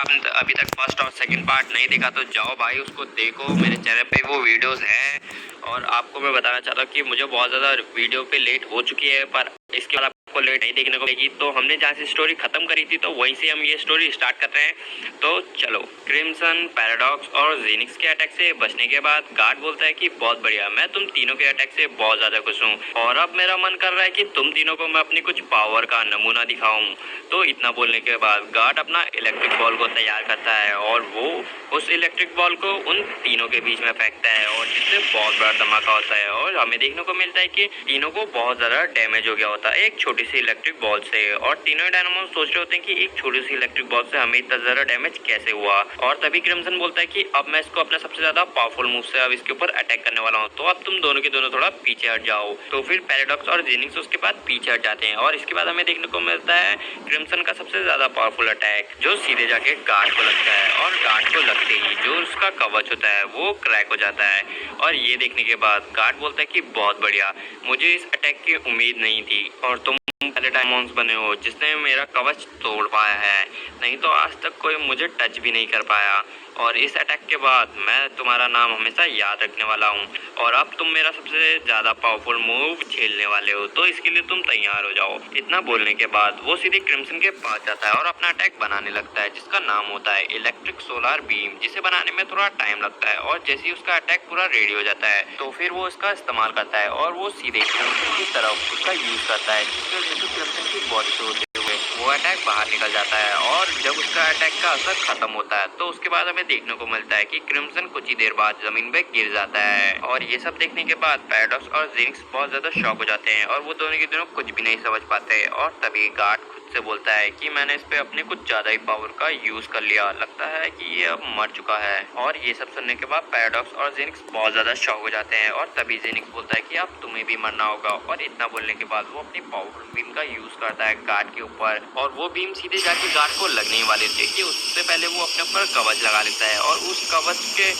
आपने अभी तक फर्स्ट और सेकंड पार्ट नहीं देखा तो जाओ भाई उसको देखो, मेरे चैनल पे वो वीडियोस हैं। और आपको मैं बताना चाहता हूँ कि मुझे बहुत ज़्यादा वीडियो पे लेट हो चुकी है, पर इसके बाद आपको लेट नहीं देखने को मिलेगी। तो हमने जहाँ से स्टोरी खत्म करी थी तो वहीं से हम ये स्टोरी स्टार्ट कर रहे हैं। तो चलो, क्रिम्सन, पैराडॉक्स और जेनिक्स के अटैक से बचने के बाद गार्ड बोलता है कि बहुत बढ़िया, मैं तुम तीनों के अटैक से बहुत ज्यादा खुश हूँ और अब मेरा मन कर रहा है कि तुम तीनों को मैं अपनी कुछ पावर का नमूना दिखाऊं। तो इतना बोलने के बाद गार्ड अपना इलेक्ट्रिक बॉल को तैयार करता है और वो उस इलेक्ट्रिक बॉल को उन तीनों के बीच में फेंकता है और जिससे बहुत बड़ा धमाका होता है और हमें देखने को मिलता है कि तीनों को बहुत ज्यादा डैमेज हो गया होता है एक छोटी सी इलेक्ट्रिक बॉल से। और तीनों डायनामोस सोच रहे होते हैं कि एक छोटी सी इलेक्ट्रिक बॉल से हमें इतना ज्यादा डैमेज कैसे हुआ। और तभी क्रिम्सन बोलता है कि अब मैं इसको अपना सबसे ज्यादा पावरफुल मूव से अब इसके ऊपर अटैक करने वाला हूँ, तो अब तुम दोनों के दोनों थोड़ा पीछे हट जाओ। तो फिर पैराडॉक्स और जेनिक्स उसके बाद पीछे हट जाते हैं और इसके बाद हमें देखने को मिलता है क्रिम्सन का सबसे ज्यादा पावरफुल अटैक, जो सीधे जाके गार्ड को लगता है और गार्ड को लगते ही जो उसका कवच होता है वो क्रैक हो जाता है। और ये देखने के बाद गार्ड बोलता है कि बहुत बढ़िया, मुझे इस अटैक की उम्मीद नहीं थी और तुम पहले डायमंड्स बने हो जिसने मेरा कवच तोड़ पाया है, नहीं तो आज तक कोई मुझे टच भी नहीं कर पाया। और इस अटैक के बाद मैं तुम्हारा नाम हमेशा याद रखने वाला हूँ और अब तुम मेरा सबसे ज्यादा पावरफुल मूव झेलने वाले हो, तो इसके लिए तुम तैयार हो जाओ। इतना बोलने के बाद वो सीधे क्रिम्सन के पास जाता है और अपना अटैक बनाने लगता है जिसका नाम होता है इलेक्ट्रिक सोलर बीम, जिसे बनाने में थोड़ा टाइम लगता है। और जैसे ही उसका अटैक पूरा रेडी हो जाता है तो फिर वो इसका इस्तेमाल करता है और वो सीधे क्रिम्सन की तरफ उसका यूज करता है, जिसकी वजह से क्रिम्सन की बॉडी से होते हुए वो अटैक बाहर निकल जाता है। और जब उसका अटैक का असर खत्म होता है तो उसके बाद हमें देखने को मिलता है कि क्रिम्सन कुछ ही देर बाद जमीन पे गिर जाता है। और ये सब देखने के बाद पैराडॉक्स और जेनिक्स बहुत ज्यादा शॉक हो जाते हैं और वो दोनों के दोनों कुछ भी नहीं समझ पाते। और तभी गार्ड खुद से बोलता है कि मैंने इस पे अपने कुछ ज्यादा ही पावर का यूज कर लिया, लगता है कि ये अब मर चुका है। और ये सब सुनने के बाद पैराडॉक्स और जेनिक्स बहुत ज्यादा शॉक हो जाते हैं और तभी जेनिक्स बोलता है कि अब तुम्हें भी मरना होगा। और इतना बोलने के बाद वो अपनी पावरफुल बीम का यूज करता है गार्ड के ऊपर और वो बीम सीधे जाके गार्ड को लगने वाली थी कि उससे पहले वो अपने ऊपर कवच लगा लेता है और उस कवच के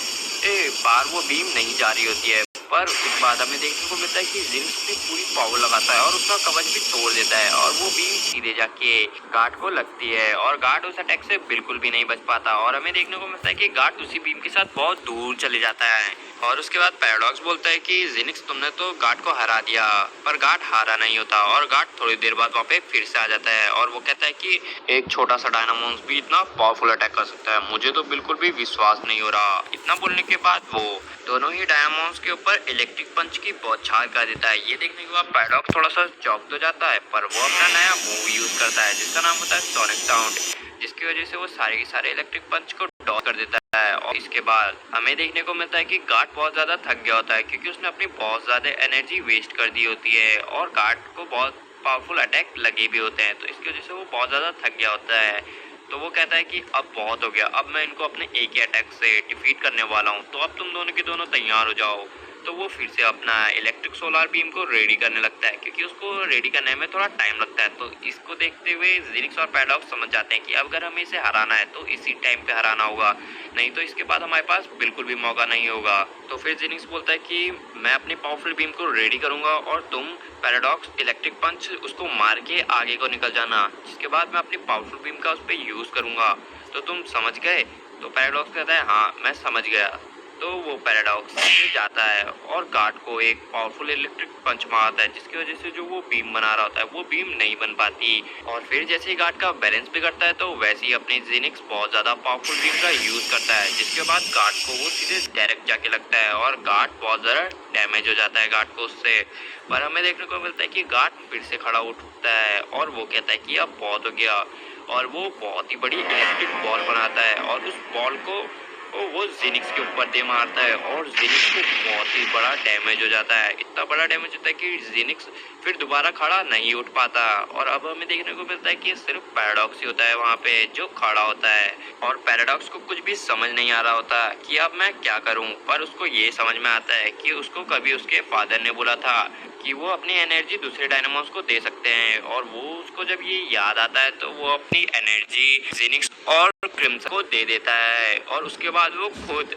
पार वो बीम नहीं जा रही होती है। पर उसके बाद हमें देखने को मिलता है कि जेनिक्स भी पूरी पावर लगाता है और उसका कवच भी तोड़ देता है और वो बीम सीधे जाके गार्ड को लगती है और गार्ड उस अटैक से बिल्कुल भी नहीं बच पाता। और हमें देखने को मिलता है कि गार्ड उसी बीम के साथ बहुत दूर चले जाता है। और उसके बाद पैराडॉक्स बोलता है कि जेनिक्स तुमने तो गार्ड को हरा दिया, पर गार्ड हारा नहीं होता और गार्ड थोड़ी देर बाद वहाँ पे फिर से आ जाता है और वो कहता है कि एक छोटा सा डायनामोन्स भी इतना पावरफुल अटैक कर सकता है, मुझे तो बिल्कुल भी विश्वास नहीं हो रहा। इतना बोलने के बाद वो दोनों ही डायनामोन्स के ऊपर इलेक्ट्रिक पंच की बौछार कर देता है। ये देखने के बाद पैराडॉक्स थोड़ा सा चौंक तो जाता है, पर वो अपना नया मूव यूज करता है जिसका नाम होता है सोनिक साउंड, जिसकी वजह से वो सारे के सारे इलेक्ट्रिक पंच को डॉच कर देता है। और इसके बाद हमें देखने को मिलता है कि गार्ड बहुत ज्यादा थक गया होता है क्योंकि उसने अपनी बहुत ज्यादा एनर्जी वेस्ट कर दी होती है और गार्ड को बहुत पावरफुल अटैक लगे भी होते हैं, तो इसकी वजह से वो बहुत ज्यादा थक गया होता है। तो वो कहता है कि अब बहुत हो गया, अब मैं इनको अपने एक ही अटैक से डिफीट करने वाला हूँ, तो अब तुम दोनों के दोनों तैयार हो जाओ। तो वो फिर से अपना इलेक्ट्रिक सोलर बीम को रेडी करने लगता है क्योंकि उसको रेडी करने में थोड़ा टाइम लगता है। तो इसको देखते हुए जेनिक्स और पैराडॉक्स समझ जाते हैं कि अगर हमें इसे हराना है तो इसी टाइम पे हराना होगा, नहीं तो इसके बाद हमारे पास बिल्कुल भी मौका नहीं होगा। तो फिर जेनिक्स बोलता है कि मैं अपनी पावरफुल बीम को रेडी करूंगा और तुम पैराडॉक्स इलेक्ट्रिक पंच उसको मार के आगे को निकल जाना, जिसके बाद मैं अपनी पावरफुल बीम का उस पर यूज करूंगा। तो तुम समझ गए? तो पैराडॉक्स कहता है हाँ मैं समझ गया। तो वो पैराडॉक्स से जाता है और गार्ड को एक पावरफुल इलेक्ट्रिक पंच मारता है जिसकी वजह से जो वो बीम बना रहा होता है वो बीम नहीं बन पाती। और फिर जैसे ही गार्ड का बैलेंस बिगड़ता है तो वैसे ही अपनी जेनिक्स बहुत ज्यादा पावरफुल बीम का यूज करता है, जिसके बाद गार्ड को वो सीधे डायरेक्ट जाके लगता है और गार्ड बहुत ज्यादा डैमेज हो जाता है गार्ड को उससे। पर हमें देखने को मिलता है कि गार्ड फिर से खड़ा उठता है और वो कहता है कि अब बहुत हो गया और वो बहुत ही बड़ी इलेक्ट्रिक बॉल बनाता है और उस बॉल को वो जेनिक्स के ऊपर दे मारता है और जेनिक्स को बहुत ही बड़ा डैमेज हो जाता है। इतना बड़ा डैमेज होता है कि जेनिक्स फिर दोबारा खड़ा नहीं उठ पाता। और अब हमें देखने को मिलता है कि सिर्फ पैराडॉक्स ही होता है वहाँ पे जो खड़ा होता है और पैराडॉक्स को कुछ भी समझ नहीं आ रहा होता कि अब मैं क्या करूँ। पर उसको ये समझ में आता है कि उसको कभी उसके फादर ने बोला था कि वो अपनी एनर्जी दूसरे डायनामोस को दे सकते हैं और वो उसको जब ये याद आता है तो वो अपनी एनर्जी जेनिक्स और क्रिम्सन को दे देता है और उसके बाद वो खुद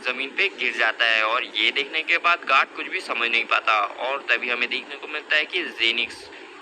जमीन पे गिर जाता है। और ये देखने के बाद गार्ड कुछ भी समझ नहीं पाता और तभी हमें देखने को मिलता है कि जेनिक्स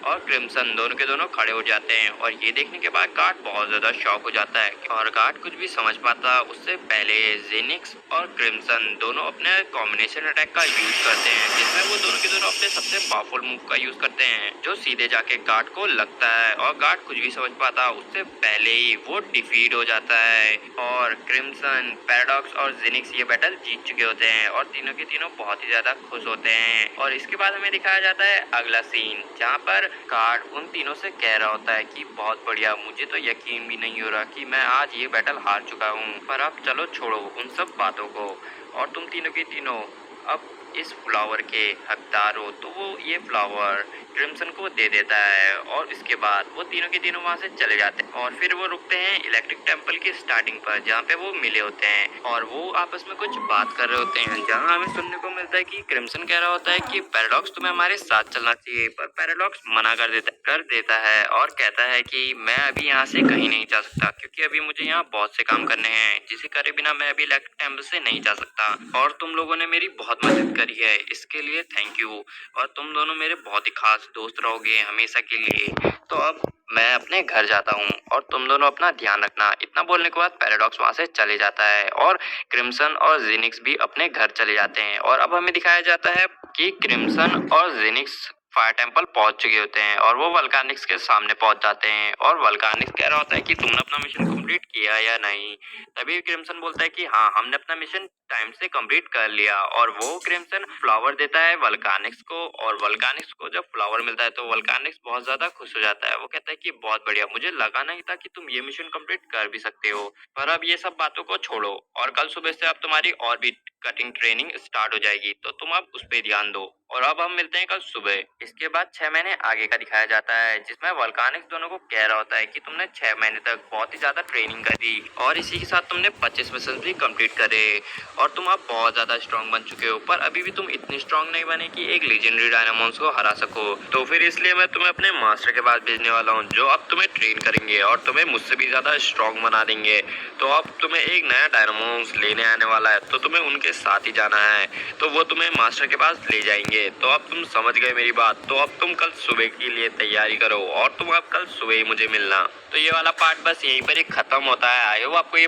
और क्रिम्सन दोनों के दोनों खड़े हो जाते हैं और ये देखने के बाद गार्ड बहुत ज्यादा शॉक हो जाता है और गार्ड कुछ भी समझ पाता उससे पहले जेनिक्स और क्रिम्सन दोनों अपने कॉम्बिनेशन अटैक का यूज करते हैं, जिसमें वो दोनों के दोनों अपने सबसे पावरफुल मूव का यूज करते हैं जो सीधे जाके गार्ड को लगता है और गार्ड कुछ भी समझ पाता उससे पहले ही वो डिफीट हो जाता है और क्रिम्सन, पैराडॉक्स और जेनिक्स ये बैटल जीत चुके होते हैं और तीनों के तीनों बहुत ही ज्यादा खुश होते हैं। और इसके बाद हमें दिखाया जाता है अगला सीन जहाँ पर गार्ड उन तीनों से कह रहा होता है कि बहुत बढ़िया, मुझे तो यकीन भी नहीं हो रहा कि मैं आज ये बैटल हार चुका हूँ, पर अब चलो छोड़ो उन सब बातों को और तुम तीनों के तीनों अब इस फ्लावर के हकदार हो। तो वो ये फ्लावर क्रिम्सन को दे देता है और इसके बाद वो तीनों के तीनों वहाँ से चले जाते हैं और फिर वो रुकते हैं इलेक्ट्रिक टेम्पल की स्टार्टिंग पर जहाँ पे वो मिले होते हैं और वो आपस में कुछ बात कर रहे होते हैं, जहाँ हमें सुनने को मिलता है कि क्रिम्सन कह रहा होता है कि पैराडॉक्स तुम्हें हमारे साथ चलना चाहिए, पर पैराडॉक्स मना कर देता है और कहता है कि मैं अभी यहाँ से कहीं नहीं जा सकता क्योंकि अभी मुझे यहाँ बहुत से काम करने हैं जिसे करे बिना मैं अभी इलेक्ट्रिक टेम्पल से नहीं जा सकता और तुम लोगों ने मेरी बहुत मदद करी है, इसके लिए थैंक यू और तुम दोनों मेरे बहुत ही खास दोस्त रहोगे हमेशा के लिए। तो अब मैं अपने घर जाता हूँ और तुम दोनों अपना ध्यान रखना। इतना बोलने के बाद पैराडॉक्स वहां से चले जाता है और क्रिम्सन और जेनिक्स भी अपने घर चले जाते हैं और अब हमें दिखाया जाता है कि क्रिम्सन और जेनिक्स फायर टेम्पल पहुंच चुके होते हैं और वो वल्कानिक्स के सामने पहुंच जाते हैं और वल्कानिक्स कह रहा होता है कि तुमने अपना मिशन कंप्लीट किया या नहीं। तभी क्रिम्सन बोलता है कि हाँ, हमने अपना मिशन टाइम से कंप्लीट कर लिया और वो क्रिम्सन फ्लावर देता है वल्कानिक्स को और वल्कानिक्स को जब फ्लावर मिलता है तो वल्कानिक्स बहुत ज्यादा खुश हो जाता है। वो कहता है कि बहुत बढ़िया, मुझे लगा नहीं था कि तुम ये मिशन कंप्लीट कर भी सकते हो, पर अब ये सब बातों को छोड़ो और कल सुबह से अब तुम्हारी और भी कटिंग ट्रेनिंग स्टार्ट हो जाएगी, तो तुम अब उस पर ध्यान दो। और अब हम मिलते हैं कल सुबह। इसके बाद 6 महीने आगे का दिखाया जाता है जिसमें वल्कानिक्स दोनों को कह रहा होता है कि तुमने 6 महीने तक बहुत ही ज्यादा ट्रेनिंग करी और इसी के साथ तुमने 25 मिशन भी कंप्लीट करे और तुम अब बहुत ज्यादा स्ट्रांग बन चुके हो, पर अभी भी तुम इतनी स्ट्रांग नहीं बने कि एक लेजेंडरी डायनामोन्स को हरा सको। तो फिर इसलिए मैं तुम्हें अपने मास्टर के पास भेजने वाला हूँ जो अब तुम्हें ट्रेन करेंगे और तुम्हें मुझसे भी ज्यादा स्ट्रांग बना देंगे। तो अब तुम्हें एक नया डायनामोन्स लेने आने वाला है, तो तुम्हें उनके साथ ही जाना है, तो वो तुम्हें मास्टर के पास ले जाएंगे। तो अब तुम समझ गए मेरी बात, तो अब तुम कल सुबह के लिए तैयारी करो और तुम अब कल सुबह ही मुझे मिलना। तो ये वाला पार्ट बस यहीं पर ही खत्म होता है। आई होप आपको ये